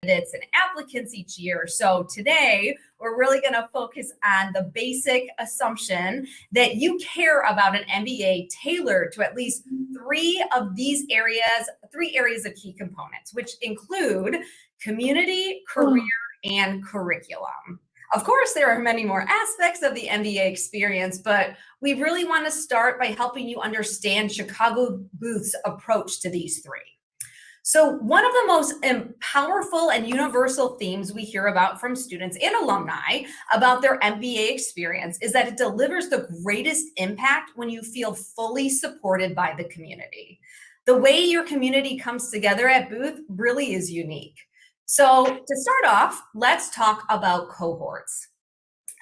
candidates and applicants each year. So today, we're really going to focus on the basic assumption that you care about an MBA tailored to at least three areas of key components, which include community, career, and curriculum. Of course, there are many more aspects of the MBA experience, but we really want to start by helping you understand Chicago Booth's approach to these three. So one of the most powerful and universal themes we hear about from students and alumni about their MBA experience is that it delivers the greatest impact when you feel fully supported by the community. The way your community comes together at Booth really is unique. So to start off, let's talk about cohorts.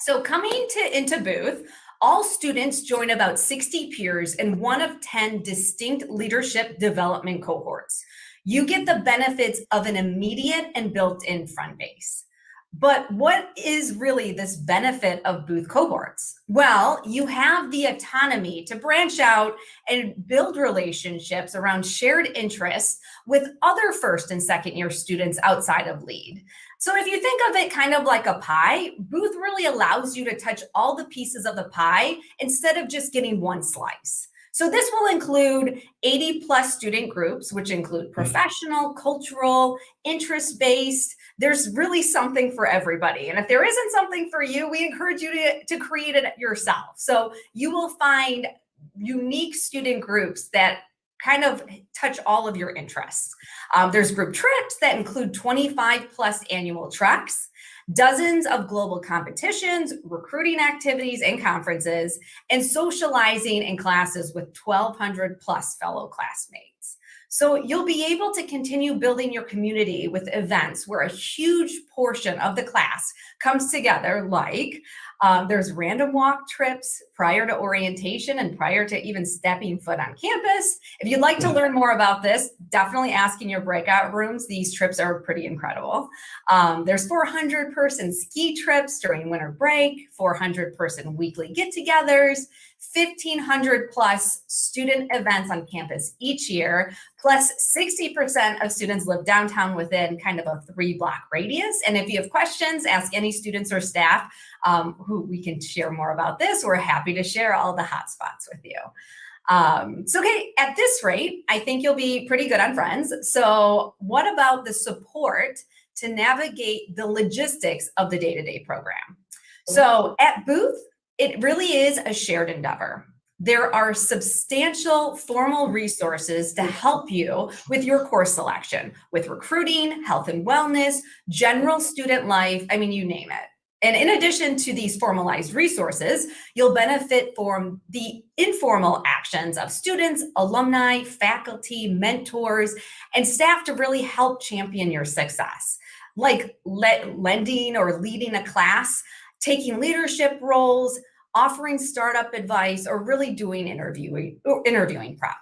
So coming into Booth, all students join about 60 peers in one of 10 distinct leadership development cohorts. You get the benefits of an immediate and built-in friend base. But what is really this benefit of Booth cohorts? Well, you have the autonomy to branch out and build relationships around shared interests with other first and second year students outside of LEAD. So if you think of it kind of like a pie, Booth really allows you to touch all the pieces of the pie instead of just getting one slice. So this will include 80 plus student groups, which include professional, cultural, interest-based. There's really something for everybody. And if there isn't something for you, we encourage you to create it yourself. So you will find unique student groups that kind of touch all of your interests. There's group trips that include 25 plus annual treks, dozens of global competitions, recruiting activities and conferences, and socializing in classes with 1,200 plus fellow classmates. So you'll be able to continue building your community with events where a huge portion of the class comes together, like there's random walk trips prior to orientation and prior to even stepping foot on campus. If you'd like to learn more about this, definitely ask in your breakout rooms. These trips are pretty incredible. There's 400-person ski trips during winter break, 400-person weekly get-togethers, 1,500 plus student events on campus each year, plus 60% of students live downtown within kind of a 3-block radius. And if you have questions, ask any students or staff who we can share more about this. We're happy to share all the hot spots with you. So okay, at this rate, I think you'll be pretty good on friends. So what about the support to navigate the logistics of the day-to-day program? So at Booth, it really is a shared endeavor. There are substantial formal resources to help you with your course selection, with recruiting, health and wellness, general student life, I mean, you name it. And in addition to these formalized resources, you'll benefit from the informal actions of students, alumni, faculty, mentors, and staff to really help champion your success, like lending or leading a class, taking leadership roles, offering startup advice, or really doing interviewing prep.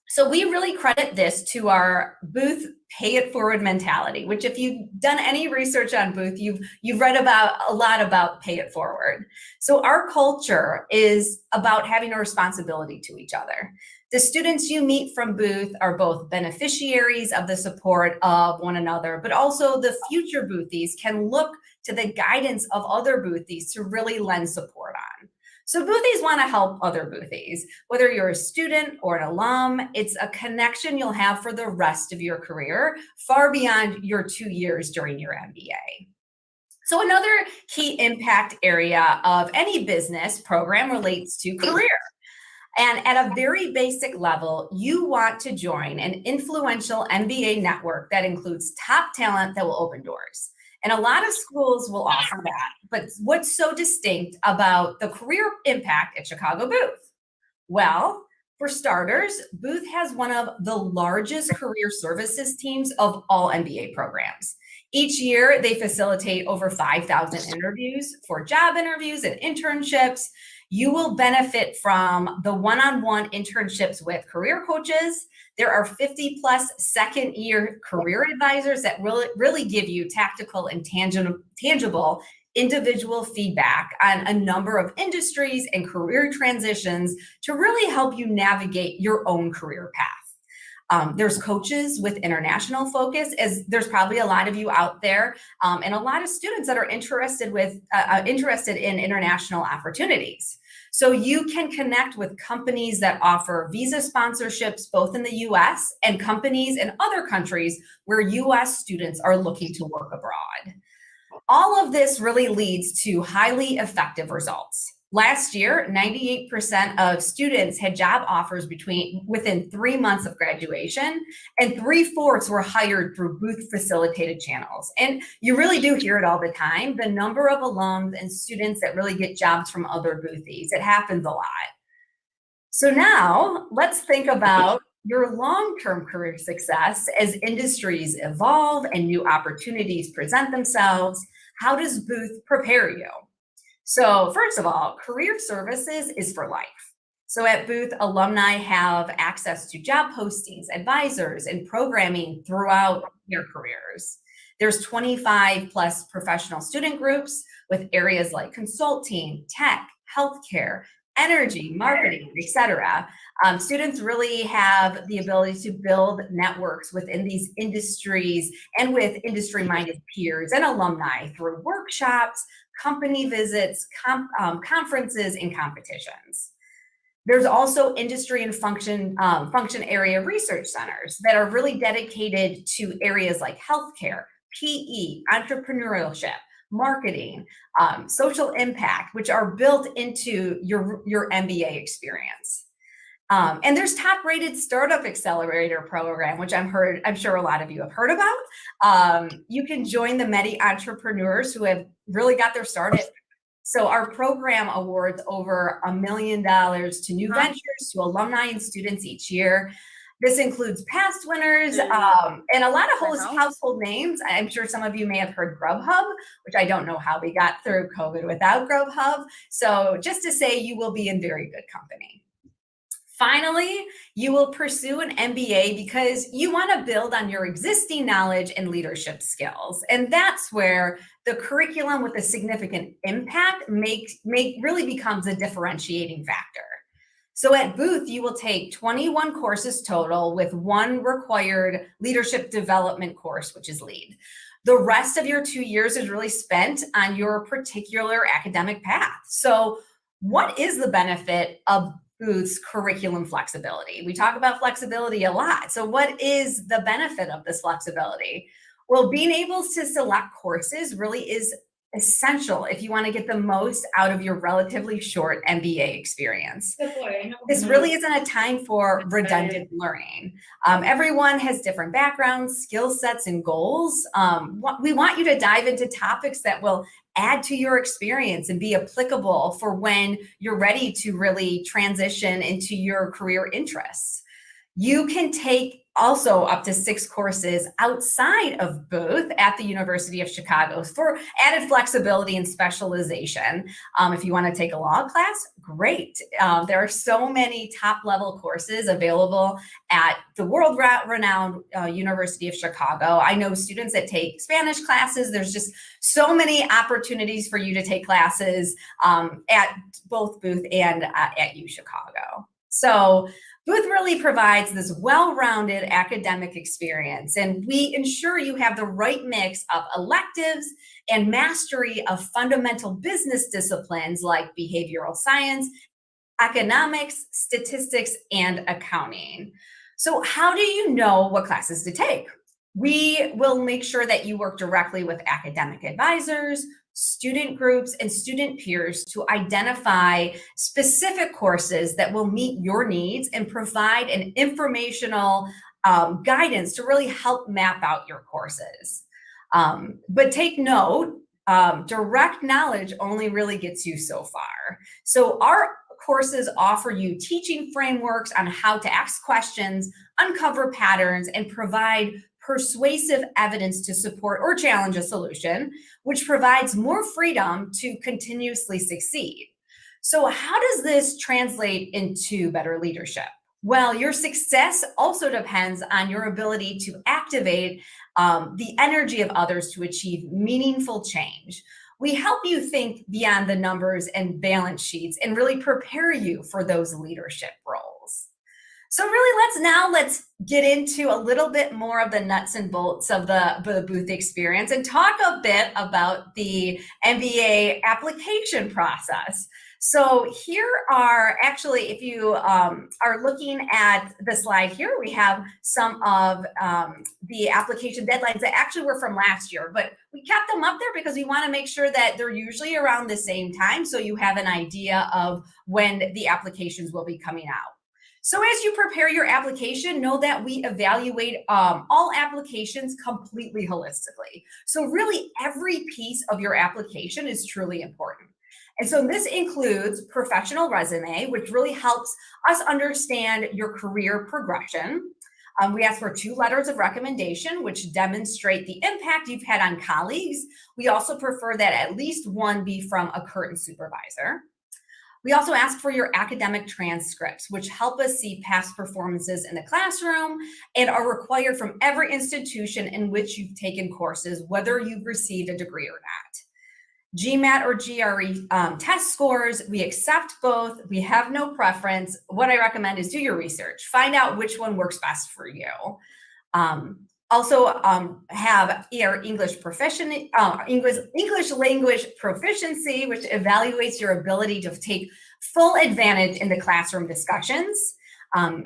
So we really credit this to our Booth pay it forward mentality, which if you've done any research on Booth, you've read about a lot about pay it forward. So our culture is about having a responsibility to each other. The students you meet from Booth are both beneficiaries of the support of one another, but also the future Boothies can look to the guidance of other Boothies to really lend support on. So Boothies want to help other Boothies. Whether you're a student or an alum, it's a connection you'll have for the rest of your career, far beyond your 2 years during your MBA. So another key impact area of any business program relates to career. And at a very basic level, you want to join an influential MBA network that includes top talent that will open doors. And a lot of schools will offer that. But what's so distinct about the career impact at Chicago Booth? Well, for starters, Booth has one of the largest career services teams of all MBA programs. Each year, they facilitate over 5,000 interviews for job interviews and internships. You will benefit from the one-on-one internships with career coaches. There are 50 plus second year career advisors that really give you tactical and tangible individual feedback on a number of industries and career transitions to really help you navigate your own career path. There's coaches with international focus, as there's probably a lot of you out there, and a lot of students that are interested in international opportunities. So you can connect with companies that offer visa sponsorships both in the US and companies in other countries where US students are looking to work abroad. All of this really leads to highly effective results. Last year, 98% of students had job offers within 3 months of graduation, and 3/4 were hired through Booth facilitated channels. And you really do hear it all the time, the number of alums and students that really get jobs from other Boothies. It happens a lot. So now let's think about your long-term career success as industries evolve and new opportunities present themselves. How does Booth prepare you? So first of all, career services is for life. So at Booth, alumni have access to job postings, advisors, and programming throughout their careers. There's 25 plus professional student groups with areas like consulting, tech, healthcare, energy, marketing, etc. Students really have the ability to build networks within these industries and with industry-minded peers and alumni through workshops, company visits, conferences, and competitions. There's also industry and function area research centers that are really dedicated to areas like healthcare, PE, entrepreneurship, marketing, social impact, which are built into your MBA experience. And there's top-rated startup accelerator program, which I'm sure a lot of you have heard about. You can join the many entrepreneurs who have really got their start. So our program awards over $1 million to new ventures, to alumni and students each year. This includes past winners and a lot of household names. I'm sure some of you may have heard Grubhub, which I don't know how we got through COVID without Grubhub. So just to say, you will be in very good company. Finally, you will pursue an MBA because you want to build on your existing knowledge and leadership skills. And that's where the curriculum with a significant impact really becomes a differentiating factor. So at Booth, you will take 21 courses total with 1 required leadership development course, which is LEAD. The rest of your 2 years is really spent on your particular academic path. So what is the benefit of Booth's curriculum flexibility? We talk about flexibility a lot. So what is the benefit of this flexibility? Well, being able to select courses really is essential if you want to get the most out of your relatively short MBA experience. This really isn't a time for redundant learning. Everyone has different backgrounds, skill sets, and goals. We want you to dive into topics that will add to your experience and be applicable for when you're ready to really transition into your career interests. You can take also up to 6 courses outside of Booth at the University of Chicago for added flexibility and specialization. If you want to take a law class, great. There are so many top-level courses available at the world-renowned University of Chicago. I know students that take Spanish classes. There's just so many opportunities for you to take classes at both Booth and at U Chicago. So Booth really provides this well-rounded academic experience, and we ensure you have the right mix of electives and mastery of fundamental business disciplines like behavioral science, economics, statistics, and accounting. So how do you know what classes to take? We will make sure that you work directly with academic advisors, student groups, and student peers to identify specific courses that will meet your needs and provide an informational guidance to really help map out your courses. But take note, direct knowledge only really gets you so far. So our courses offer you teaching frameworks on how to ask questions, uncover patterns, and provide persuasive evidence to support or challenge a solution, which provides more freedom to continuously succeed. So how does this translate into better leadership? Well, your success also depends on your ability to activate the energy of others to achieve meaningful change. We help you think beyond the numbers and balance sheets and really prepare you for those leadership roles. So really, let's get into a little bit more of the nuts and bolts of the booth experience and talk a bit about the MBA application process. So here are actually, if you are looking at the slide here, we have some of the application deadlines that actually were from last year, but we kept them up there because we want to make sure that they're usually around the same time, so you have an idea of when the applications will be coming out. So as you prepare your application, know that we evaluate all applications completely holistically. So really every piece of your application is truly important. And so this includes professional resume, which really helps us understand your career progression. We ask for 2 letters of recommendation, which demonstrate the impact you've had on colleagues. We also prefer that at least 1 be from a current supervisor. We also ask for your academic transcripts, which help us see past performances in the classroom and are required from every institution in which you've taken courses, whether you've received a degree or not. GMAT or GRE test scores, we accept both. We have no preference. What I recommend is do your research. Find out which one works best for you. Also have your English proficiency, English language proficiency, which evaluates your ability to take full advantage in the classroom discussions.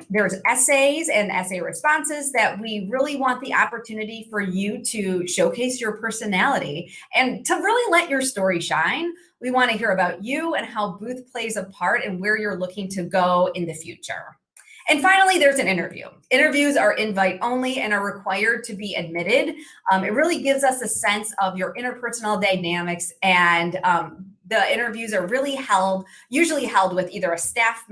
There's essays and essay responses that we really want the opportunity for you to showcase your personality and to really let your story shine. We want to hear about you and how Booth plays a part in where you're looking to go in the future. And finally, there's an interview. Interviews are invite only and are required to be admitted. It really gives us a sense of your interpersonal dynamics, and the interviews are really usually held with either a staff,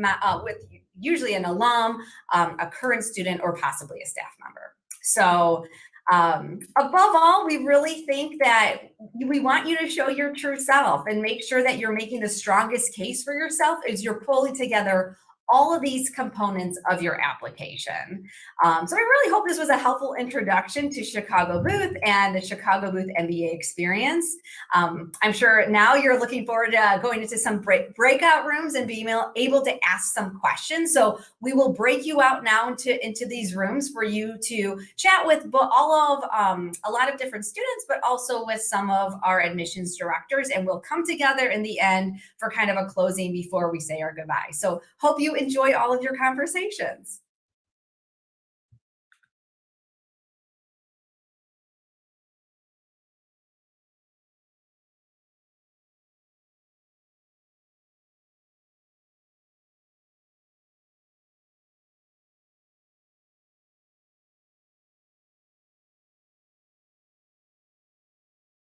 with usually an alum, a current student, or possibly a staff member. So above all, we really think that we want you to show your true self and make sure that you're making the strongest case for yourself as you're pulling together all of these components of your application. So I really hope this was a helpful introduction to Chicago Booth and the Chicago Booth MBA experience. I'm sure now you're looking forward to going into some breakout rooms and being able to ask some questions. So we will break you out now into these rooms for you to chat with all of a lot of different students, but also with some of our admissions directors. And we'll come together in the end for kind of a closing before we say our goodbye. So hope you enjoy all of your conversations.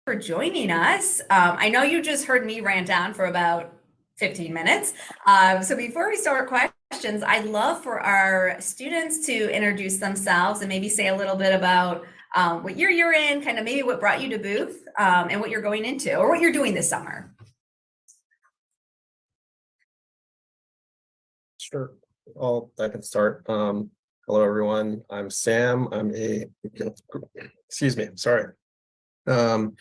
For joining us. I know you just heard me rant on for about 15 minutes. So before we start questions, I'd love for our students to introduce themselves and maybe say a little bit about what year you're in, kind of maybe what brought you to Booth, and what you're going into or what you're doing this summer. Sure. I can start. Hello, everyone. I'm Sam. Excuse me, sorry. I'm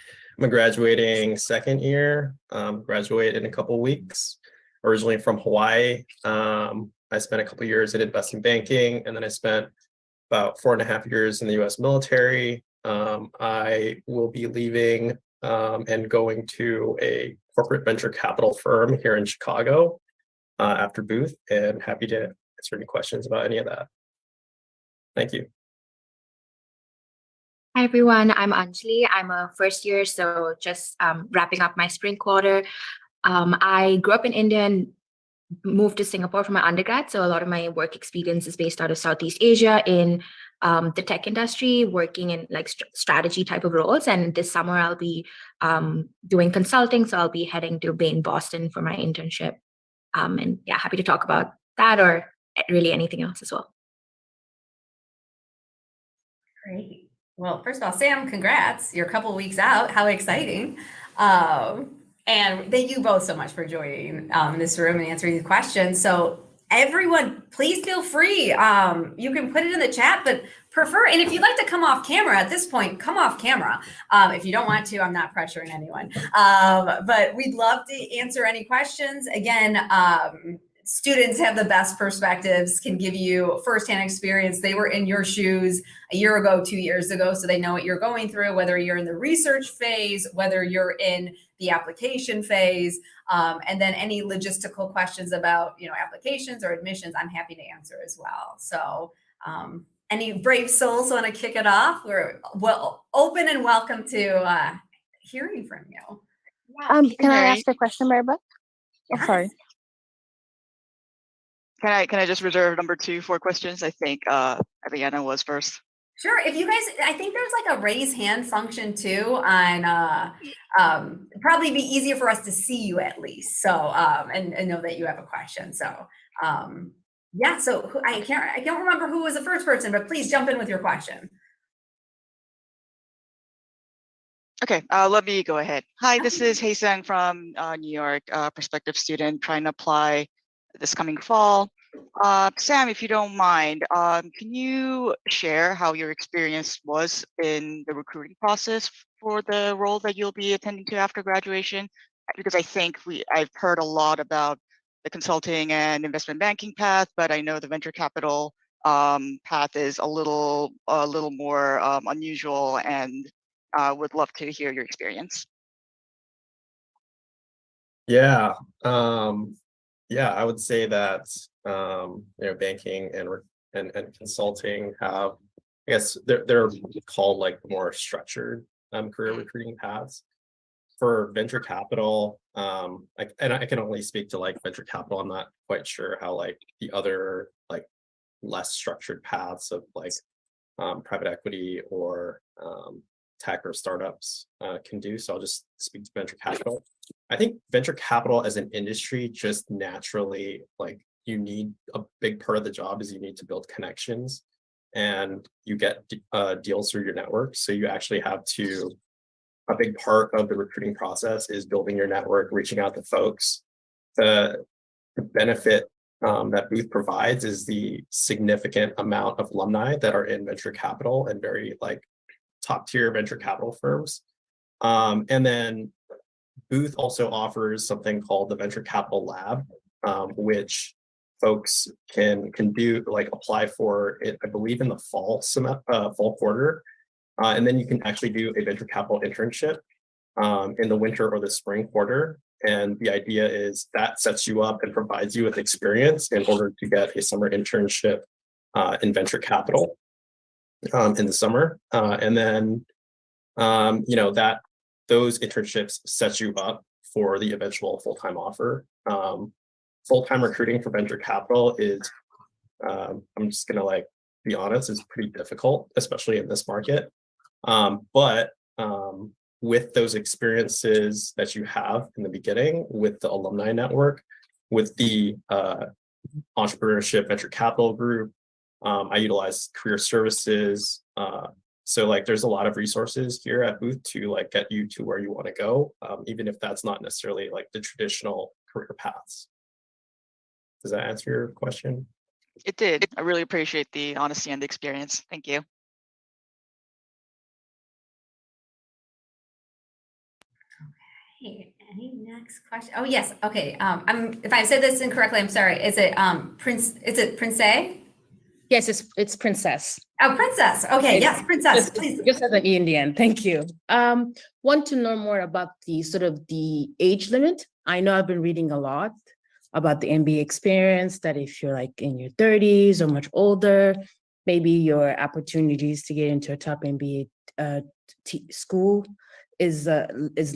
a graduating second year, graduate in a couple weeks, originally from Hawaii. I spent a couple years in investment banking, and then I spent about 4.5 years in the US military. I will be leaving and going to a corporate venture capital firm here in Chicago after Booth, and happy to answer any questions about any of that. Thank you. Hi, everyone. I'm Anjali. I'm a first year, so just wrapping up my spring quarter. I grew up in India and moved to Singapore for my undergrad, so a lot of my work experience is based out of Southeast Asia in the tech industry, working in like strategy type of roles. And this summer I'll be doing consulting, so I'll be heading to Bain Boston for my internship. And yeah, happy to talk about that or really anything else as well. Great. Well, first of all, Sam, congrats. You're a couple of weeks out. How exciting. And thank you both so much for joining this room and answering these questions. So everyone, please feel free. You can put it in the chat, but and if you'd like to come off camera at this point, come off camera. If you don't want to, I'm not pressuring anyone. But we'd love to answer any questions. Again, students have the best perspectives, can give you firsthand experience. They were in your shoes a year ago, 2 years ago, so they know what you're going through, whether you're in the research phase, whether you're in the application phase, and then any logistical questions about, applications or admissions, I'm happy to answer as well. So any brave souls want to kick it off? We're open and welcome to hearing from you. Can I ask a question, Mary Beth? Oh, Yes. sorry. Can I just reserve number 2 for questions? I think Ariana was first. Sure. If you guys, I think there's like a raise hand function too on, probably be easier for us to see you at least. So, and know that you have a question. So, yeah. So I can't remember who was the first person, but please jump in with your question. Okay, let me go ahead. Hi, this is Haesung from New York, prospective student trying to apply this coming fall. Sam, if you don't mind, can you share how your experience was in the recruiting process for the role that you'll be attending to after graduation? Because I think I've heard a lot about the consulting and investment banking path, but I know the venture capital path is a little more unusual, and would love to hear your experience. Yeah. I would say that banking and consulting have, I guess they're called like more structured career recruiting paths. For venture capital, I can only speak to like venture capital. I'm not quite sure how like the other like less structured paths of like private equity or tech or startups can do. So I'll just speak to venture capital. I think venture capital as an industry just naturally, like, you need a big part of the job is you need to build connections, and you get deals through your network. So you actually have to, a big part of the recruiting process is building your network, reaching out to folks. The benefit that Booth provides is the significant amount of alumni that are in venture capital and very like top tier venture capital firms. And then Booth also offers something called the Venture Capital Lab, which folks can do, like apply for it, I believe in the fall quarter. And then you can actually do a venture capital internship in the winter or the spring quarter. And the idea is that sets you up and provides you with experience in order to get a summer internship in venture capital in the summer. And then, that those internships set you up for the eventual full-time offer. Full-time recruiting for venture capital is, I'm just gonna like be honest, is pretty difficult, especially in this market. But with those experiences that you have in the beginning, with the alumni network, with the entrepreneurship venture capital group, I utilize career services. So like there's a lot of resources here at Booth to like get you to where you want to go, even if that's not necessarily like the traditional career paths. Does that answer your question? It did. I really appreciate the honesty and the experience. Thank you. Hey, any next question? Oh yes. Okay. If I said this incorrectly, I'm sorry. Is it Prince? Is it Princess? Yes, it's Princess. Oh, Princess. Okay. Yes, Princess. Please. Just as an Indian. Thank you. Want to know more about the sort of the age limit. I know I've been reading a lot about the MBA experience, that if you're like in your 30s or much older, maybe your opportunities to get into a top MBA school is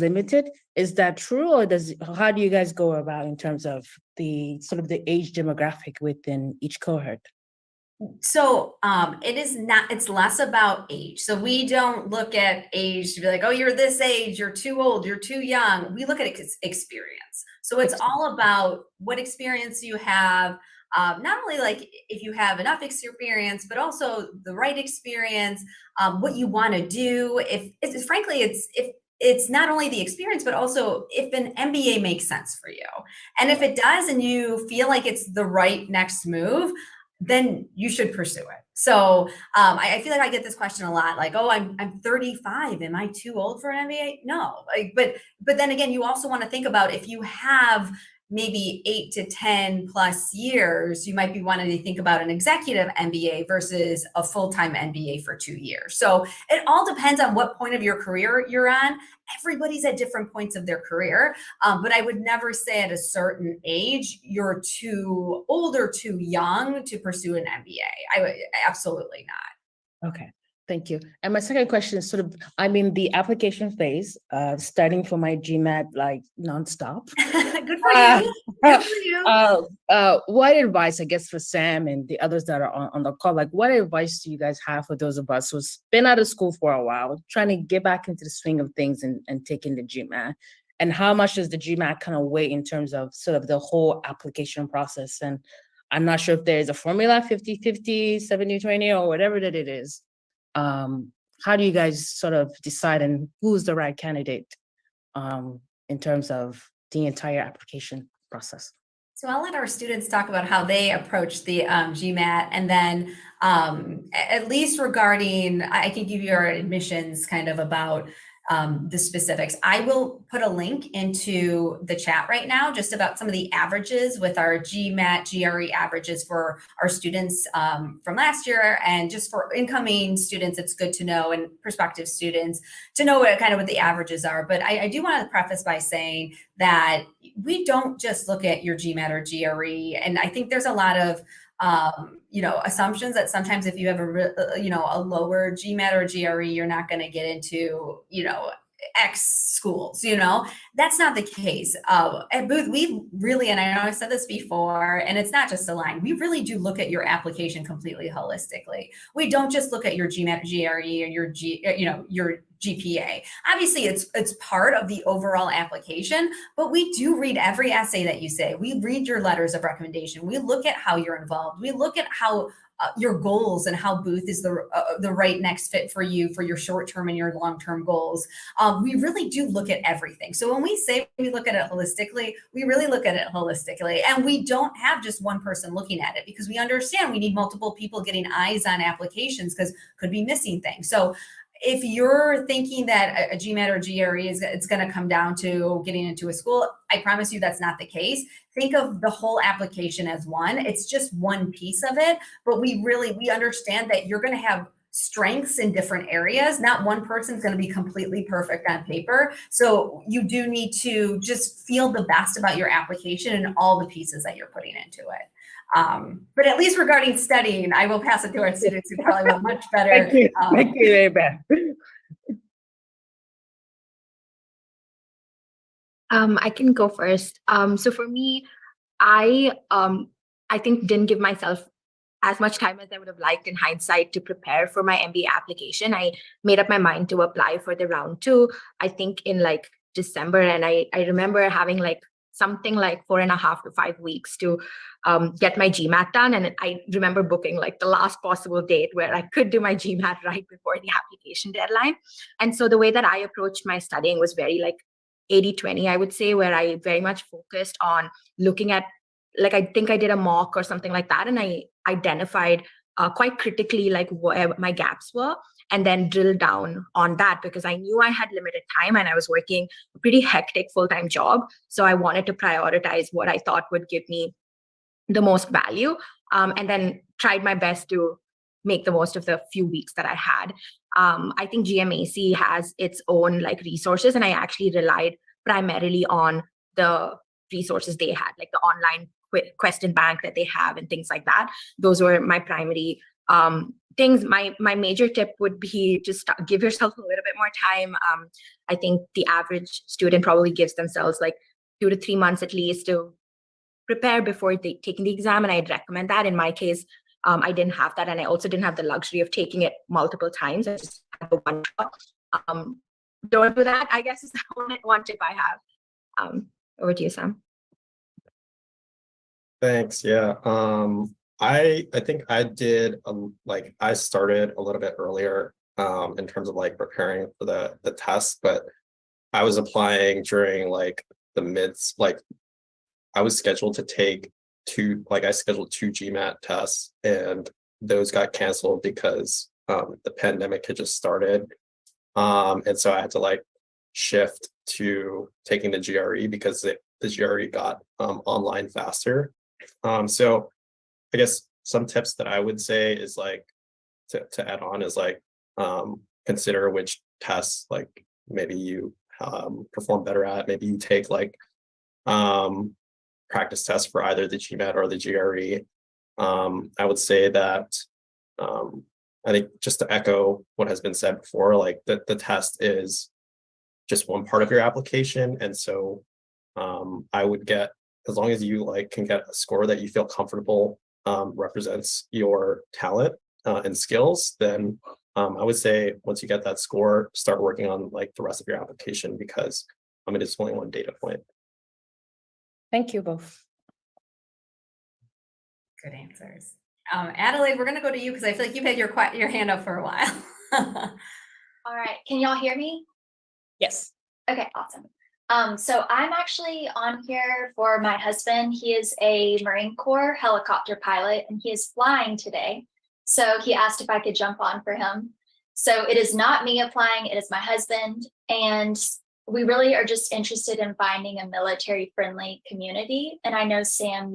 limited. Is that true, or how do you guys go about in terms of the sort of the age demographic within each cohort? So it's less about age. So we don't look at age to be like, oh, you're this age, you're too old, you're too young. We look at experience. So it's all about what experience you have, not only like if you have enough experience, but also the right experience, what you want to do. If it's not only the experience, but also if an MBA makes sense for you. And if it does, and you feel like it's the right next move, then you should pursue it. So I feel like I get this question a lot, like, oh, I'm 35. Am I too old for an MBA? No, but then again, you also want to think about if you have maybe 8 to 10 plus years, you might be wanting to think about an executive MBA versus a full-time MBA for 2 years. So it all depends on what point of your career you're on. Everybody's at different points of their career, but I would never say at a certain age you're too old or too young to pursue an MBA. I would absolutely not. Okay, thank you. And my second question is sort of, I'm in the application phase, studying for my GMAT like nonstop. Good for you. Good for you. What advice, I guess, for Sam and the others that are on the call, like what advice do you guys have for those of us who's been out of school for a while, trying to get back into the swing of things and taking the GMAT? And how much does the GMAT kind of weigh in terms of sort of the whole application process? And I'm not sure if there's a formula, 50-50, 70-20, or whatever that it is. How do you guys sort of decide and who's the right candidate in terms of the entire application process? So I'll let our students talk about how they approach the GMAT, and then at least regarding, I can give you our admissions kind of about the specifics. I will put a link into the chat right now just about some of the averages with our GMAT, GRE averages for our students from last year, and just for incoming students, it's good to know, and prospective students to know what the averages are. But I do want to preface by saying that we don't just look at your GMAT or GRE, and I think there's a lot of assumptions that sometimes if you have a lower GMAT or GRE, you're not going to get into, X schools, that's not the case. At Booth, we really, and I know I've said this before, and it's not just a line, we really do look at your application completely holistically. We don't just look at your GMAT, GRE, or your GPA. Obviously, it's part of the overall application, but we do read every essay that you say. We read your letters of recommendation. We look at how you're involved. We look at how your goals and how Booth is the right next fit for you for your short-term and your long-term goals. We really do look at everything. So when we say we look at it holistically, we really look at it holistically. And we don't have just one person looking at it, because we understand we need multiple people getting eyes on applications because could be missing things. So if you're thinking that a GMAT or GRE it's going to come down to getting into a school, I promise you that's not the case. Think of the whole application as one. It's just one piece of it, but we understand that you're going to have strengths in different areas. Not one person's going to be completely perfect on paper. So you do need to just feel the best about your application and all the pieces that you're putting into it. But at least regarding studying, I will pass it to our students who probably have much better. Thank you, Rebecca. I can go first. So for me, I think didn't give myself as much time as I would have liked in hindsight to prepare for my MBA application. I made up my mind to apply for the round 2, I think in like December. And I remember having something like 4.5 to 5 weeks to get my GMAT done. And I remember booking the last possible date where I could do my GMAT right before the application deadline. And so the way that I approached my studying was very 80-20, I would say, where I very much focused on looking at, I think I did a mock or something like that. And I identified quite critically where my gaps were, and then drill down on that, because I knew I had limited time and I was working a pretty hectic full-time job. So I wanted to prioritize what I thought would give me the most value, and then tried my best to make the most of the few weeks that I had. I think GMAC has its own resources, and I actually relied primarily on the resources they had, the online question bank that they have and things like that. Those were my primary things. My major tip would be just give yourself a little bit more time. I think the average student probably gives themselves 2 to 3 months at least to prepare before taking the exam, and I'd recommend that. In my case, I didn't have that, and I also didn't have the luxury of taking it multiple times. I just had the one shot. Don't do that, I guess, is the one tip I have. Over to you, Sam. Thanks. Yeah. I think I did I started a little bit earlier in terms of preparing for the test, but I was applying during the mids. I was scheduled to take I scheduled 2 GMAT tests, and those got canceled because the pandemic had just started. And so I had to shift to taking the GRE because the GRE got online faster. So I guess some tips that I would say is like to add on is like consider which tests like maybe you perform better at. Maybe you take like practice tests for either the GMAT or the GRE. I would say that I think just to echo what has been said before, like the test is just one part of your application. And so I would get, as long as you like can get a score that you feel comfortable represents your talent and skills, then I would say once you get that score, start working on like the rest of your application, because it is only one data point. Thank you both. Good answers. Adelaide, we're going to go to you because I feel like you've had your hand up for a while. All right, can y'all hear me? Yes. Okay, awesome. So I'm actually on here for my husband. He is a Marine Corps helicopter pilot and he is flying today. So he asked if I could jump on for him. So it is not me applying, it is my husband. And we really are just interested in finding a military-friendly community. And I know, Sam,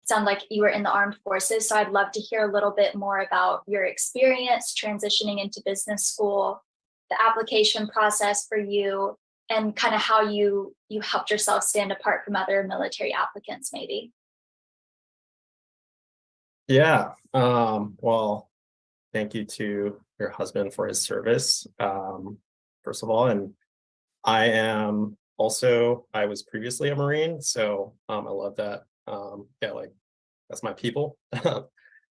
sound like you were in the armed forces. So I'd love to hear a little bit more about your experience transitioning into business school, the application process for you, and kind of how you helped yourself stand apart from other military applicants, maybe. Yeah. Well, thank you to your husband for his service, first of all. And I was previously a Marine, so I love that. Yeah, like that's my people.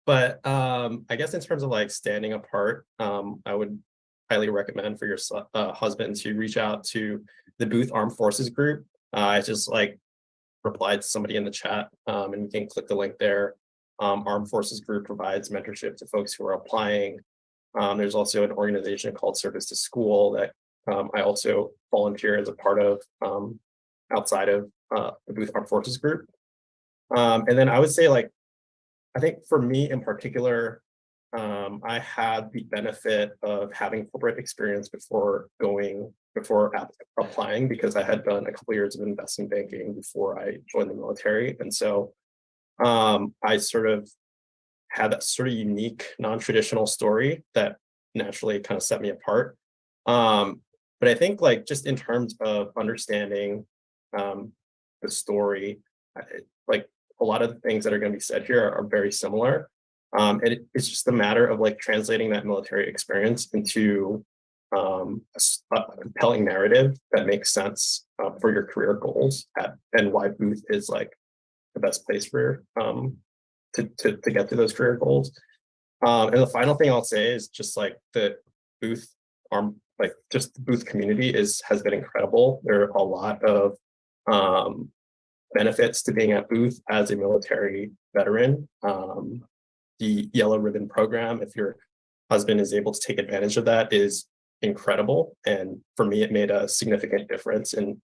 But I guess in terms of like standing apart, I would highly recommend for your husband to reach out to the Booth Armed Forces group. I just like replied to somebody in the chat, and you can click the link there. Armed Forces group provides mentorship to folks who are applying. There's also an organization called Service to School that I also volunteer as a part of outside of the Booth Armed Forces group. And then I would say, like, I think for me in particular, I had the benefit of having corporate experience before applying, because I had done a couple years of investment banking before I joined the military. And so I sort of had that sort of unique, non-traditional story that naturally kind of set me apart. But I think like just in terms of understanding the story, like a lot of the things that are going to be said here are very similar. And it's just a matter of like translating that military experience into a compelling narrative that makes sense for your career goals, and why Booth is like the best place for to get to those career goals. And the final thing I'll say is just like the Booth just the Booth community has been incredible. There are a lot of benefits to being at Booth as a military veteran. The Yellow Ribbon program, if your husband is able to take advantage of that, is incredible. And for me, it made a significant difference in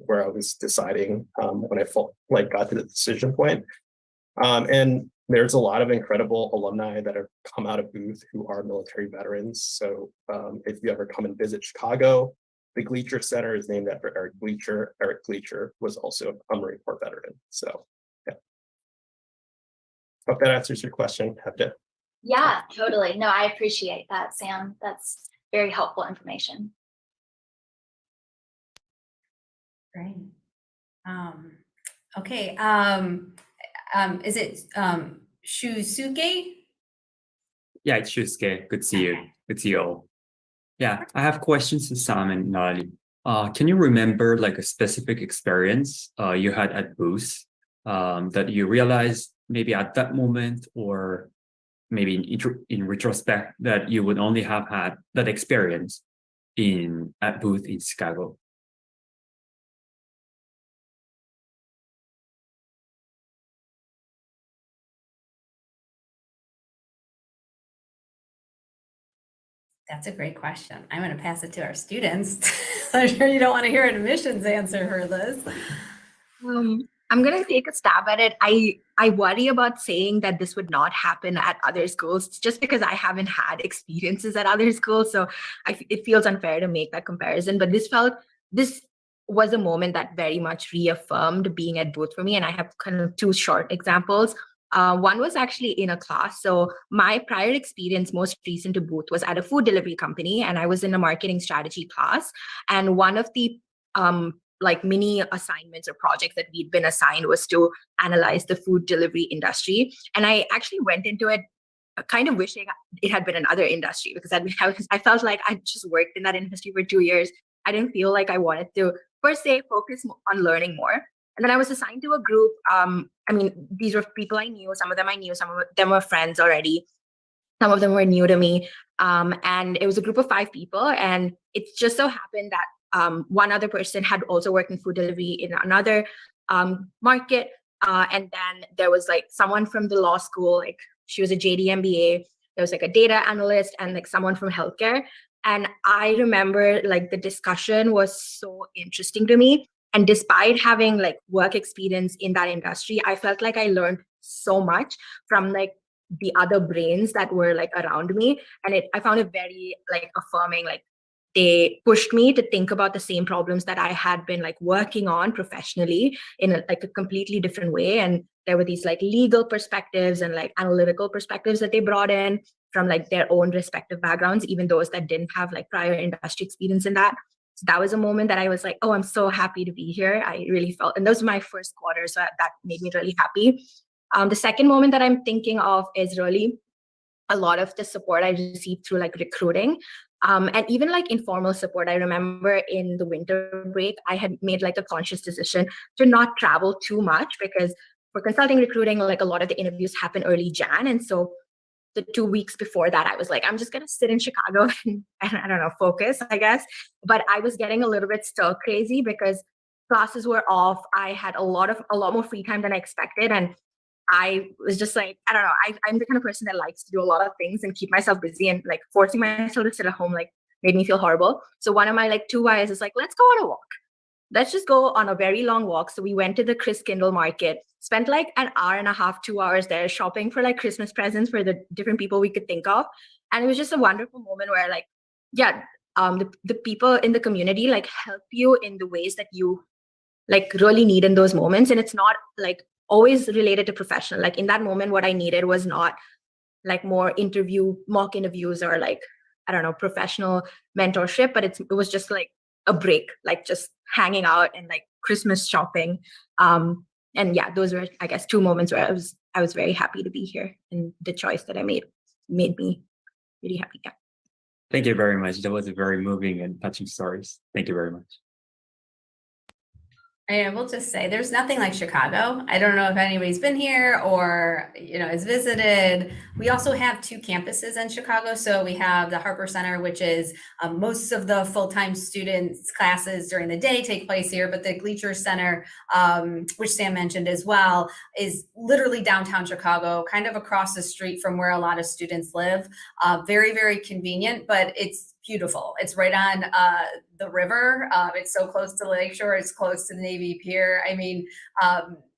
where I was deciding when I got to the decision point. And there's a lot of incredible alumni that have come out of Booth who are military veterans. So if you ever come and visit Chicago, the Gleacher Center is named after Eric Gleacher. Eric Gleacher was also a Marine Corps veteran. So yeah. Hope that answers your question. Yeah, totally. No, I appreciate that, Sam. That's very helpful information. Great. Okay. Is it Shusuke? Yeah, it's Shusuke. Good to see you. Okay. Good to see you all. Yeah, I have questions to Sam and Nalali. Can you remember like a specific experience you had at Booth that you realized maybe at that moment, or maybe in retrospect, that you would only have had that experience at Booth in Chicago? That's a great question. I'm going to pass it to our students. I'm sure you don't want to hear an admissions answer for this. I'm gonna take a stab at it. I worry about saying that this would not happen at other schools just because I haven't had experiences at other schools. So it feels unfair to make that comparison. But this was a moment that very much reaffirmed being at Booth for me. And I have kind of two short examples. One was actually in a class. So my prior experience, most recent to Booth, was at a food delivery company, and I was in a marketing strategy class. And one of the like mini assignments or projects that we'd been assigned was to analyze the food delivery industry. And I actually went into it kind of wishing it had been another industry, because I felt like I just worked in that industry for 2 years. I didn't feel like I wanted to, per se, focus on learning more. And then I was assigned to a group. I mean, these were people I knew. Some of them I knew. Some of them were friends already. Some of them were new to me. And it was a group of 5 people. And it just so happened that one other person had also worked in food delivery in another market. And then there was like someone from the law school, like she was a JD MBA. There was like a data analyst and like someone from healthcare. And I remember like the discussion was so interesting to me. And despite having like work experience in that industry, I felt like I learned so much from like the other brains that were like around me. And I found it very like affirming. Like they pushed me to think about the same problems that I had been like working on professionally in like a completely different way. And there were these like legal perspectives and like analytical perspectives that they brought in from like their own respective backgrounds, even those that didn't have like prior industry experience in that. So that was a moment that I was like, oh, I'm so happy to be here. I really felt, and those were my first quarter. So that made me really happy. The second moment that I'm thinking of is really a lot of the support I received through like recruiting. And even like informal support. I remember in the winter break, I had made like a conscious decision to not travel too much, because for consulting recruiting, like a lot of the interviews happen early Jan. And so the 2 weeks before that, I was like, I'm just going to sit in Chicago and I don't know, focus, I guess. But I was getting a little bit stir crazy because classes were off. I had a lot more free time than I expected. And I was just like, I don't know, I'm the kind of person that likes to do a lot of things and keep myself busy, and like forcing myself to sit at home like made me feel horrible. So one of my like 2 whys is like, let's go on a walk. Let's just go on a very long walk. So we went to the Christkindl market, spent like an hour and a half, 2 hours there shopping for like Christmas presents for the different people we could think of. And it was just a wonderful moment where like, yeah, the people in the community like help you in the ways that you like really need in those moments. And it's not like always related to professional. Like in that moment, what I needed was not like more mock interviews or like, I don't know, professional mentorship, but it was just like a break, like just hanging out and like Christmas shopping. And yeah, those were, I guess, 2 moments where I was very happy to be here, and the choice that I made me really happy. Yeah. Thank you very much. That was a very moving and touching stories. Thank you very much. I will just say there's nothing like Chicago. I don't know if anybody's been here or, has visited. We also have 2 campuses in Chicago. So we have the Harper Center, which is most of the full-time students classes during the day take place here. But the Gleacher Center, which Sam mentioned as well, is literally downtown Chicago, kind of across the street from where a lot of students live. Very, very convenient, but it's beautiful. It's right on the river. It's so close to the lakeshore. It's close to the Navy Pier. I mean,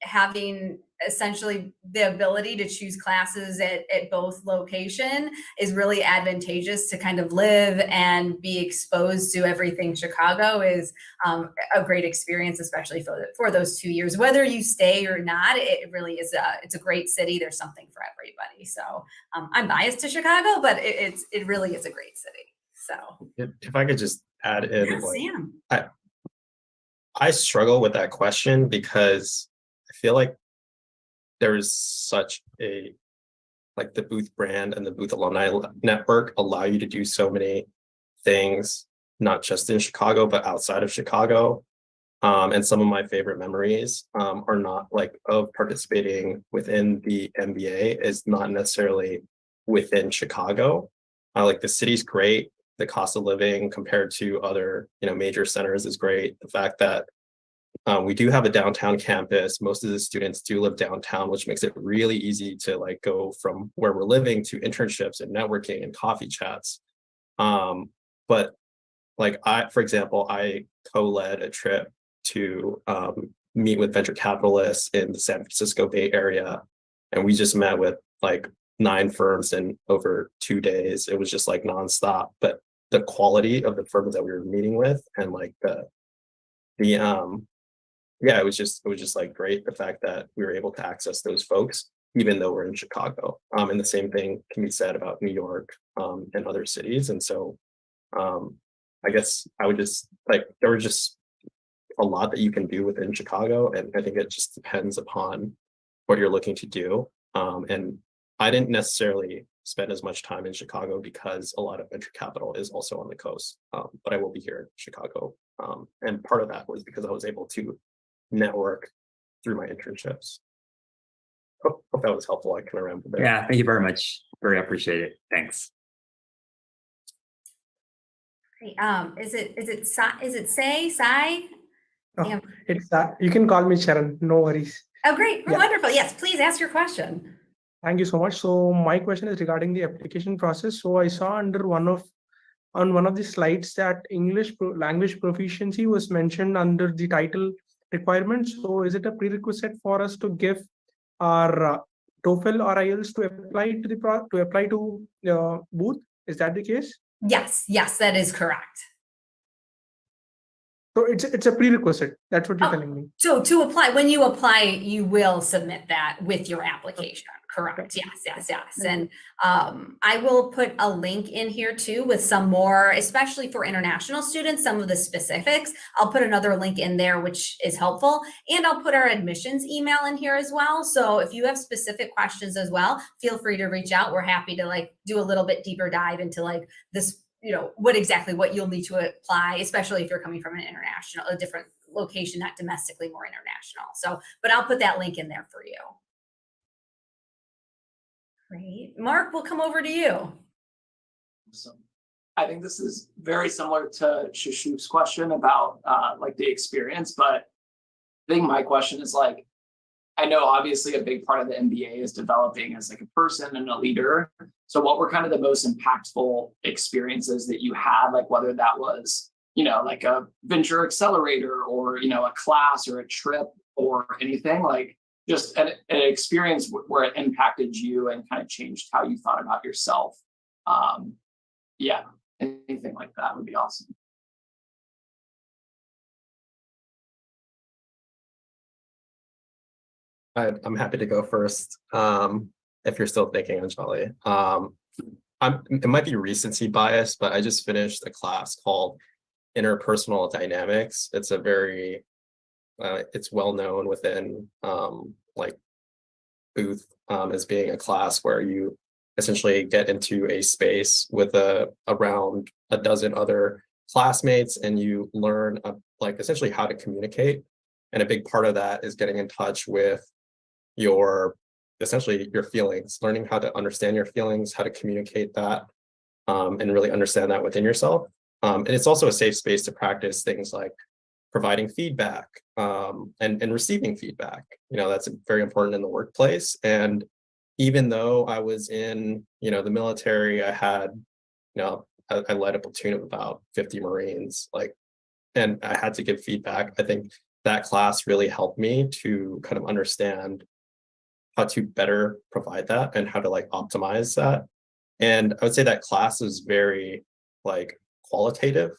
having essentially the ability to choose classes at both location is really advantageous to kind of live and be exposed to everything. Chicago is a great experience, especially for those 2 years. Whether you stay or not, it really is it's a great city. There's something for everybody. So I'm biased to Chicago, but it really is a great city. So If I could just add in, yeah, like, Sam. I struggle with that question because I feel like there's such a, like, the Booth brand and the Booth alumni network allow you to do so many things, not just in Chicago, but outside of Chicago. And some of my favorite memories are not like of participating within the MBA is not necessarily within Chicago. Like the city's great. The cost of living compared to other, major centers is great. The fact that we do have a downtown campus. Most of the students do live downtown, which makes it really easy to like go from where we're living to internships and networking and coffee chats. But like for example, I co-led a trip to meet with venture capitalists in the San Francisco Bay Area. And we just met with like 9 firms in over 2 days. It was just like nonstop. But the quality of the firms that we were meeting with and like Yeah, it was just like great the fact that we were able to access those folks, even though we're in Chicago. And the same thing can be said about New York and other cities. And so I guess I would just like there was just a lot that you can do within Chicago, and I think it just depends upon what you're looking to do. And I didn't necessarily spend as much time in Chicago because a lot of venture capital is also on the coast, but I will be here in Chicago. And part of that was because I was able to network through my internships. Hope that was helpful. I kind of rambled there. Yeah, thank you very much. Very appreciated. Thanks. Great. Is it Sai? Oh, Yeah. it's you can call me Sharon, no worries. Oh, great. Yeah. Wonderful. Yes, please ask your question. Thank you so much. So my question is regarding the application process. So I saw under one of the slides that language proficiency was mentioned under the title requirements. So is it a prerequisite for us to give our TOEFL or IELTS to apply to Booth? Is that the case? Yes, that is correct. So it's a prerequisite. That's what you're Oh. telling me. So to apply, when you apply, you will submit that with your application. Correct. Yes. And I will put a link in here too with some more, especially for international students, some of the specifics. I'll put another link in there, which is helpful. And I'll put our admissions email in here as well. So if you have specific questions as well, feel free to reach out. We're happy to like do a little bit deeper dive into like this, what you'll need to apply, especially if you're coming from a different location, not domestically, more international. So, but I'll put that link in there for you. Great. Mark, we'll come over to you. So I think this is very similar to Shashup's question about like the experience, but I think my question is like, I know obviously a big part of the MBA is developing as like a person and a leader. So what were kind of the most impactful experiences that you had, like whether that was, like a venture accelerator or, a class or a trip or anything, like just an experience where it impacted you and kind of changed how you thought about yourself. Yeah, anything like that would be awesome. I'm happy to go first. If you're still thinking, Anjali. It might be recency bias, but I just finished a class called Interpersonal Dynamics. It's a very, it's well known within like Booth as being a class where you essentially get into a space with around a dozen other classmates and you learn like essentially how to communicate. And a big part of that is getting in touch with essentially your feelings, learning how to understand your feelings, how to communicate that, and really understand that within yourself. And it's also a safe space to practice things like providing feedback and receiving feedback. That's very important in the workplace. And even though I was in, the military, I had, I led a platoon of about 50 Marines, and I had to give feedback. I think that class really helped me to kind of understand how to better provide that and how to optimize that. And I would say that class is very qualitative.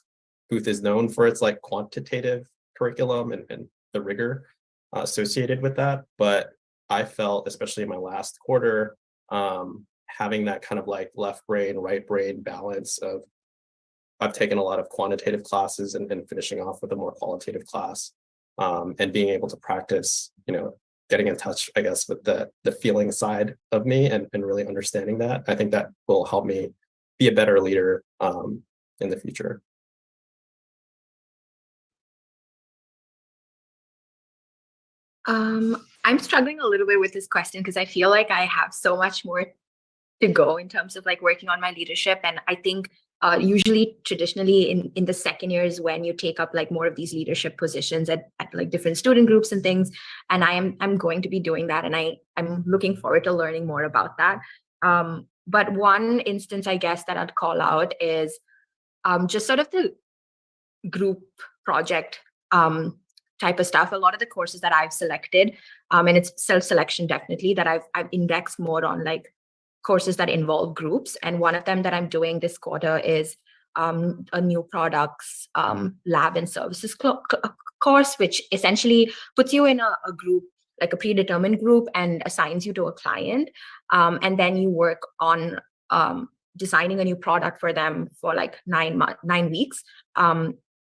Booth is known for its quantitative curriculum and the rigor associated with that. But I felt, especially in my last quarter, having that kind of left brain, right brain balance of, I've taken a lot of quantitative classes and finishing off with a more qualitative class, and being able to practice, getting in touch, I guess, with the feeling side of me and really understanding that. I think that will help me be a better leader in the future. I'm struggling a little bit with this question because I feel like I have so much more to go in terms of working on my leadership. And I think usually traditionally in the second year is when you take up more of these leadership positions at different student groups and things. And I'm going to be doing that. And I'm looking forward to learning more about that. But one instance, I guess, that I'd call out is just sort of the group project type of stuff. A lot of the courses that I've selected, and it's self-selection definitely, that I've indexed more on courses that involve groups. And one of them that I'm doing this quarter is a new products lab and services course, which essentially puts you in a group, like a predetermined group, and assigns you to a client. And then you work on designing a new product for them for like 9 weeks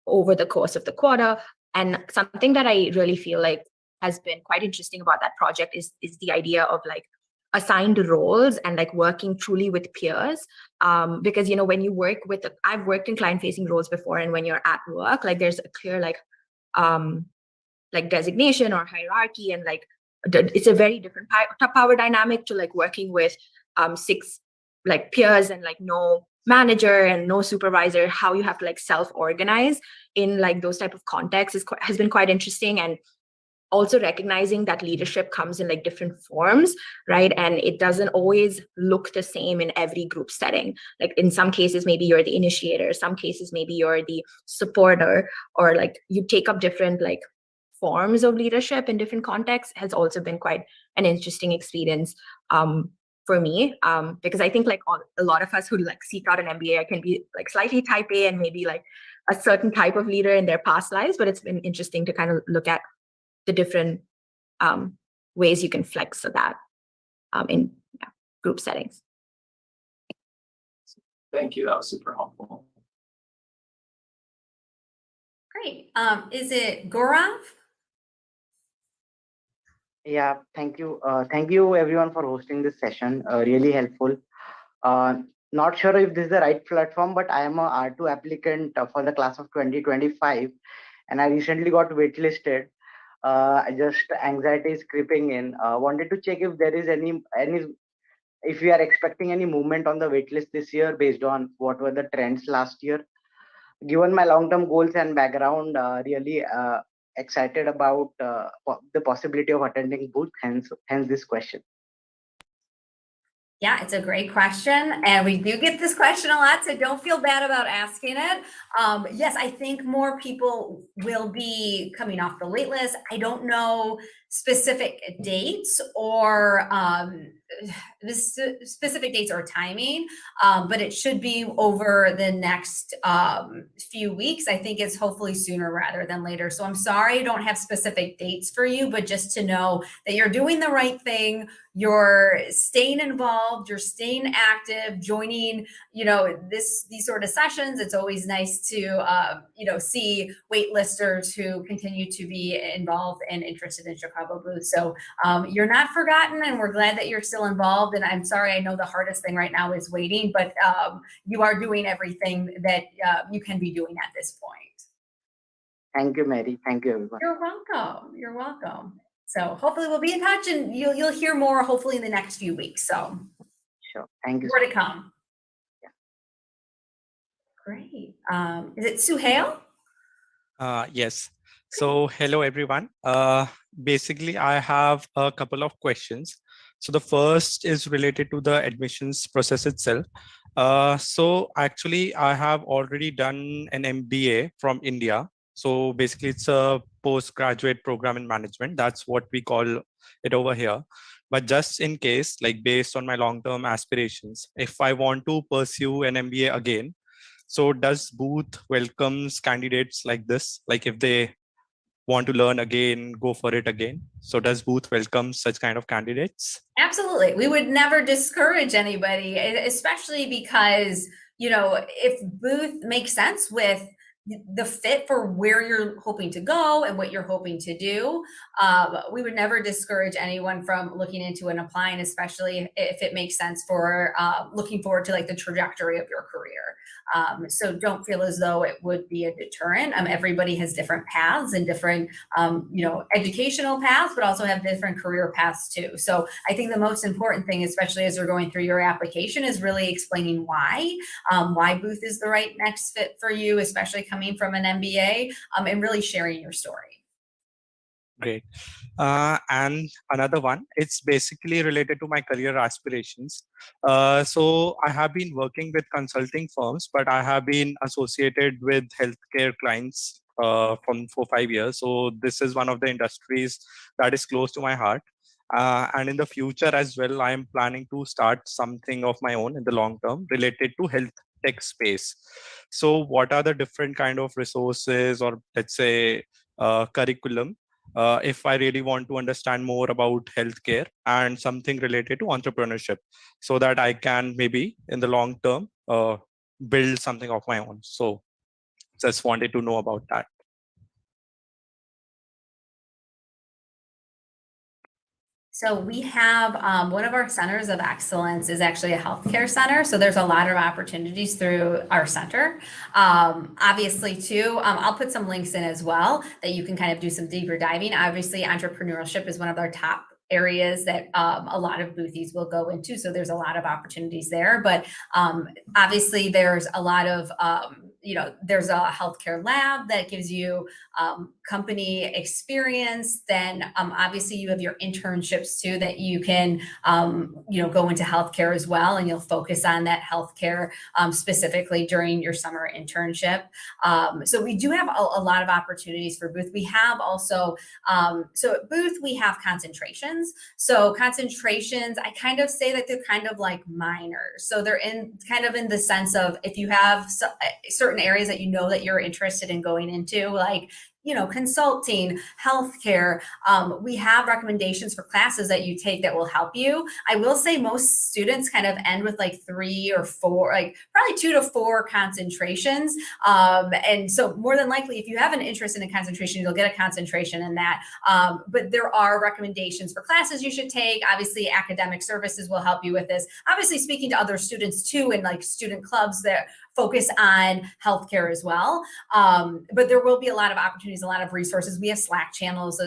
over the course of the quarter. And something that I really feel like has been quite interesting about that project is the idea of like assigned roles and like working truly with peers. Because, you know, when you work with, I've worked in client facing roles before, and when you're at work, like there's a clear like designation or hierarchy, and like it's a very different power dynamic to like working with 6 like peers and like no manager and no supervisor. How you have to like self-organize in like those type of contexts has been quite interesting. And also recognizing that leadership comes in like different forms, right? And it doesn't always look the same in every group setting. Like in some cases, maybe you're the initiator, some cases, maybe you're the supporter, or like you take up different like forms of leadership in different contexts. Has also been quite an interesting experience for me, because I think like a lot of us who like seek out an MBA can be like slightly type A and maybe like a certain type of leader in their past lives, but it's been interesting to kind of look at the different ways you can flex that in group settings. Thank you. That was super helpful. Great. Is it Gaurav? Yeah, thank you. Thank you everyone for hosting this session. Really helpful. Not sure if this is the right platform, but I am a R2 applicant for the class of 2025, and I recently got waitlisted. Just anxiety is creeping in. Wanted to check if there is any if we are expecting any movement on the waitlist this year based on what were the trends last year. Given my long-term goals and background, really excited about the possibility of attending Booth. Hence this question. Yeah, it's a great question. And we do get this question a lot, so don't feel bad about asking it. Yes, I think more people will be coming off the wait list. I don't know specific dates or specific dates or timing, but it should be over the next few weeks. I think it's hopefully sooner rather than later. So I'm sorry I don't have specific dates for you, but just to know that you're doing the right thing, you're staying involved, you're staying active, joining, you know, these sort of sessions. It's always nice to, you know, see waitlisters who continue to be involved and interested in Chicago Booth. So you're not forgotten, and we're glad that you're still involved. And I'm sorry, I know the hardest thing right now is waiting, but you are doing everything that you can be doing at this point. Thank you, Mary. Thank you, everyone. You're welcome. You're welcome. So hopefully we'll be in touch, and you'll hear more hopefully in the next few weeks. So Sure. Thank you. more to come. Yeah. Great. Is it Suhail? Yes. So hello, everyone. Basically, I have a couple of questions. So the first is related to the admissions process itself. So actually, I have already done an MBA from India. So basically, it's a postgraduate program in management. That's what we call it over here. But just in case, like based on my long-term aspirations, if I want to pursue an MBA again, so does Booth welcomes candidates like this? Like if they want to learn again, go for it again. So does Booth welcome such kind of candidates? Absolutely. We would never discourage anybody, especially because, you know, if Booth makes sense with the fit for where you're hoping to go and what you're hoping to do, we would never discourage anyone from looking into and applying, especially if it makes sense for looking forward to like the trajectory of your career. So don't feel as though it would be a deterrent. Everybody has different paths and different, you know, educational paths, but also have different career paths too. So I think the most important thing, especially as you're going through your application, is really explaining why Booth is the right next fit for you, especially coming from an MBA, and really sharing your story. Great. And another one, it's basically related to my career aspirations. So I have been working with consulting firms, but I have been associated with healthcare clients for 5 years. So this is one of the industries that is close to my heart. And in the future as well, I am planning to start something of my own in the long term related to health tech space. So what are the different kind of resources, or let's say curriculum if I really want to understand more about healthcare and something related to entrepreneurship, so that I can maybe in the long term build something of my own. So just wanted to know about that. So we have one of our centers of excellence is actually a healthcare center. So there's a lot of opportunities through our center. Obviously, too, I'll put some links in as well that you can kind of do some deeper diving. Obviously, entrepreneurship is one of our top areas that a lot of Boothies will go into. So there's a lot of opportunities there. But obviously, there's a lot of there's a healthcare lab that gives you company experience. Then obviously you have your internships too that you can go into healthcare as well, and you'll focus on that healthcare specifically during your summer internship. So we do have a lot of opportunities for Booth. We have also so at Booth we have concentrations. So concentrations, I kind of say that they're kind of like minors. So they're in the sense of if you have certain areas that that you're interested in going into, like consulting, healthcare. We have recommendations for classes that you take that will help you. I will say most students kind of end with like 3 or 4, like probably 2 to 4 concentrations. And so more than likely, if you have an interest in a concentration, you'll get a concentration in that. But there are recommendations for classes you should take. Obviously, academic services will help you with this. Obviously, speaking to other students too, and like student clubs that focus on healthcare as well. But there will be a lot of opportunities, a lot of resources. We have Slack channels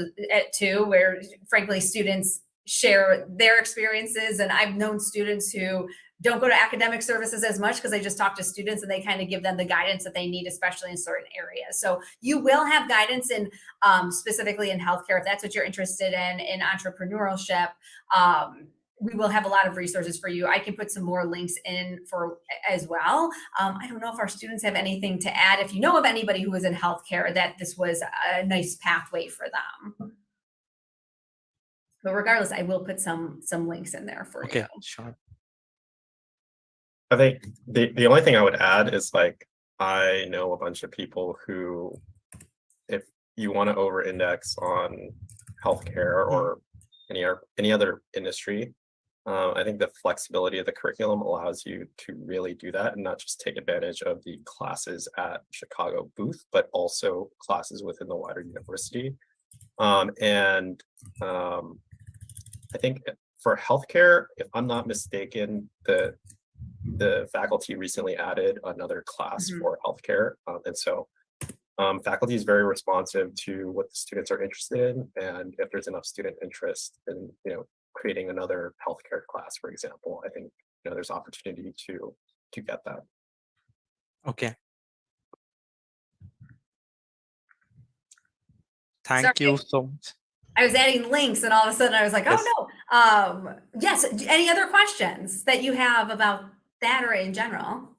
too, where frankly, students share their experiences. And I've known students who don't go to academic services as much because they just talk to students and they kind of give them the guidance that they need, especially in certain areas. So you will have guidance in specifically in healthcare, if that's what you're interested in entrepreneurship. We will have a lot of resources for you. I can put some more links in for as well. I don't know if our students have anything to add. If you know of anybody who is in healthcare, that this was a nice pathway for them. But regardless, I will put some links in there for you. Okay, sure. I think the only thing I would add is like, I know a bunch of people who, if you want to over-index on healthcare or any other industry, I think the flexibility of the curriculum allows you to really do that and not just take advantage of the classes at Chicago Booth, but also classes within the wider university. I think for healthcare, if I'm not mistaken, the faculty recently added another class for healthcare. And so faculty is very responsive to what the students are interested in. And if there's enough student interest in, creating another healthcare class, for example, I think, there's opportunity to get that. Okay. Thank you so much. I was adding links and all of a sudden I was like, oh no. Yes. Any other questions that you have about that or in general?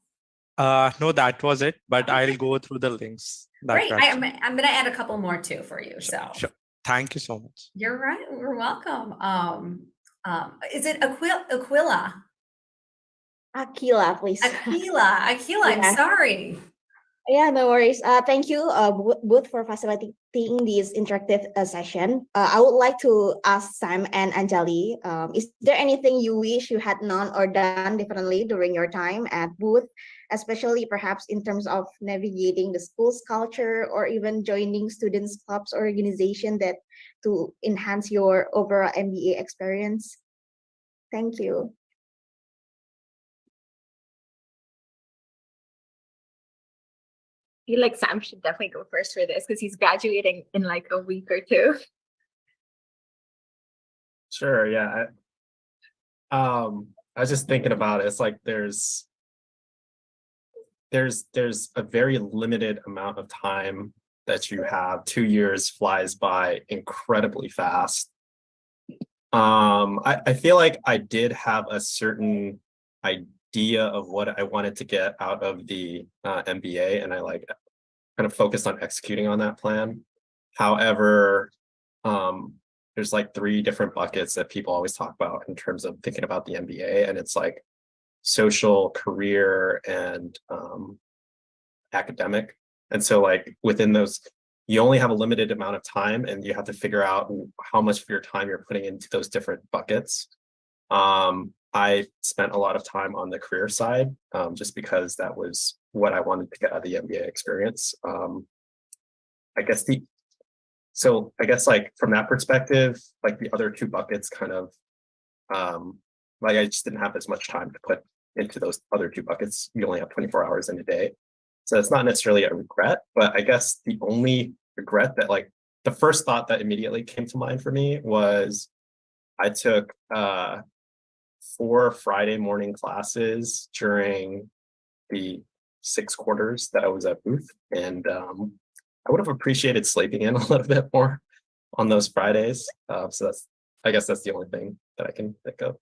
No, that was it, but I'll go through the links. Great. I'm going to add a couple more too for you. Sure. Thank you so much. You're right. You're welcome. Is it Aquila? Aquila, please. Aquila, Yeah. I'm sorry. Yeah, no worries. Thank you, Booth, for facilitating this interactive session. I would like to ask Sam and Anjali, is there anything you wish you had known or done differently during your time at Booth, especially perhaps in terms of navigating the school's culture or even joining students' clubs or organization that to enhance your overall MBA experience? Thank you. I feel like Sam should definitely go first for this because he's graduating in like a week or 2. Sure. Yeah. I was just thinking about it. It's like there's a very limited amount of time that you have. 2 years flies by incredibly fast. I feel like I did have a certain idea of what I wanted to get out of the MBA, and I kind of focused on executing on that plan. However, there's like 3 different buckets that people always talk about in terms of thinking about the MBA, and it's like social, career, and academic. And so like within those you only have a limited amount of time and you have to figure out how much of your time you're putting into those different buckets. I spent a lot of time on the career side, just because that was what I wanted to get out of the MBA experience. I guess like from that perspective, like the other two buckets kind of, like I just didn't have as much time to put into those other two buckets. You only have 24 hours in a day. So it's not necessarily a regret, but I guess the only regret that, like, the first thought that immediately came to mind for me was I took 4 Friday morning classes during the 6 quarters that I was at Booth. And I would have appreciated sleeping in a little bit more on those Fridays. So I guess that's the only thing that I can think of.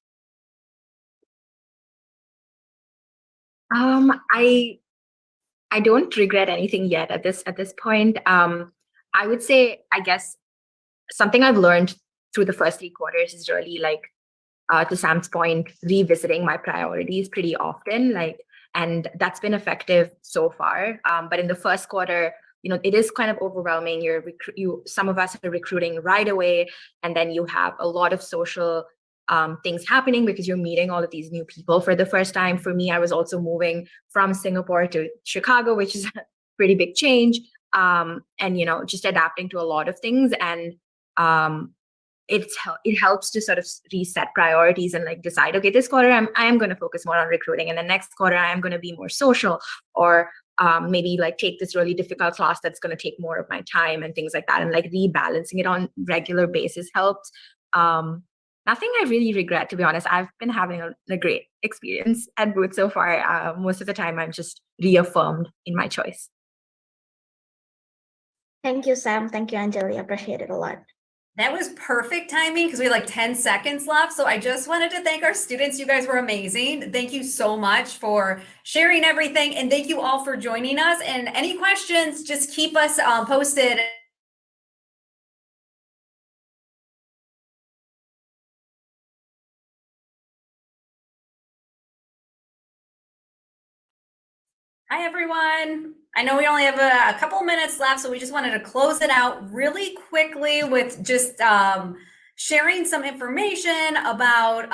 I don't regret anything yet at this point. I would say, I guess, something I've learned through the first 3 quarters is really, like, to Sam's point, revisiting my priorities pretty often, and that's been effective so far. But in the first quarter, it is kind of overwhelming. Some of us are recruiting right away, and then you have a lot of social things happening because you're meeting all of these new people for the first time. For me, I was also moving from Singapore to Chicago, which is a pretty big change, and just adapting to a lot of things. And it helps to sort of reset priorities and, like, decide, okay, this quarter I am going to focus more on recruiting, and the next quarter I am going to be more social, or maybe, like, take this really difficult class that's going to take more of my time and things like that. And, like, rebalancing it on regular basis helps. Nothing I really regret, to be honest. I've been having a great experience at Booth so far. Most of the time I'm just reaffirmed in my choice. Thank you, Sam. Thank you, Anjali. Appreciate it a lot. That was perfect timing because we had like 10 seconds left. So I just wanted to thank our students. You guys were amazing. Thank you so much for sharing everything. And thank you all for joining us. And any questions, just keep us posted. Hi, everyone. I know we only have a couple minutes left, so we just wanted to close it out really quickly with just sharing some information about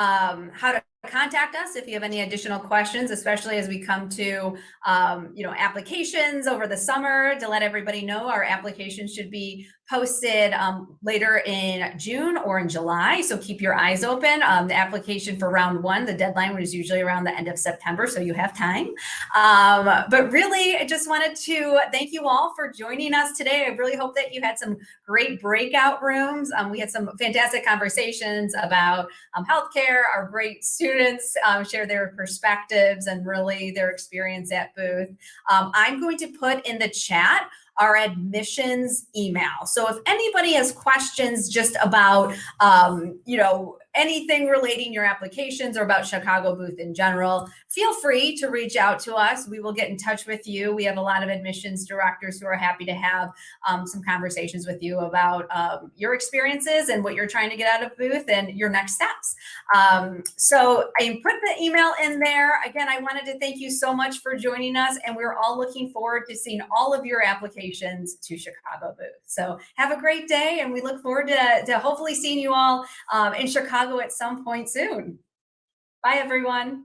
how to contact us if you have any additional questions, especially as we come to applications over the summer. To let everybody know, our applications should be posted later in June or in July, so keep your eyes open. The application for round 1, the deadline was usually around the end of September, so you have time. But really, I just wanted to thank you all for joining us today. I really hope that you had some great breakout rooms. We had some fantastic conversations about healthcare. Our great students share their perspectives and really their experience at Booth. I'm going to put in the chat our admissions email. So if anybody has questions just about, anything relating your applications or about Chicago Booth in general, feel free to reach out to us. We will get in touch with you. We have a lot of admissions directors who are happy to have some conversations with you about your experiences and what you're trying to get out of Booth and your next steps. So I put the email in there. Again, I wanted to thank you so much for joining us, and we're all looking forward to seeing all of your applications to Chicago Booth. So have a great day, and we look forward to hopefully seeing you all in Chicago at some point soon. Bye, everyone.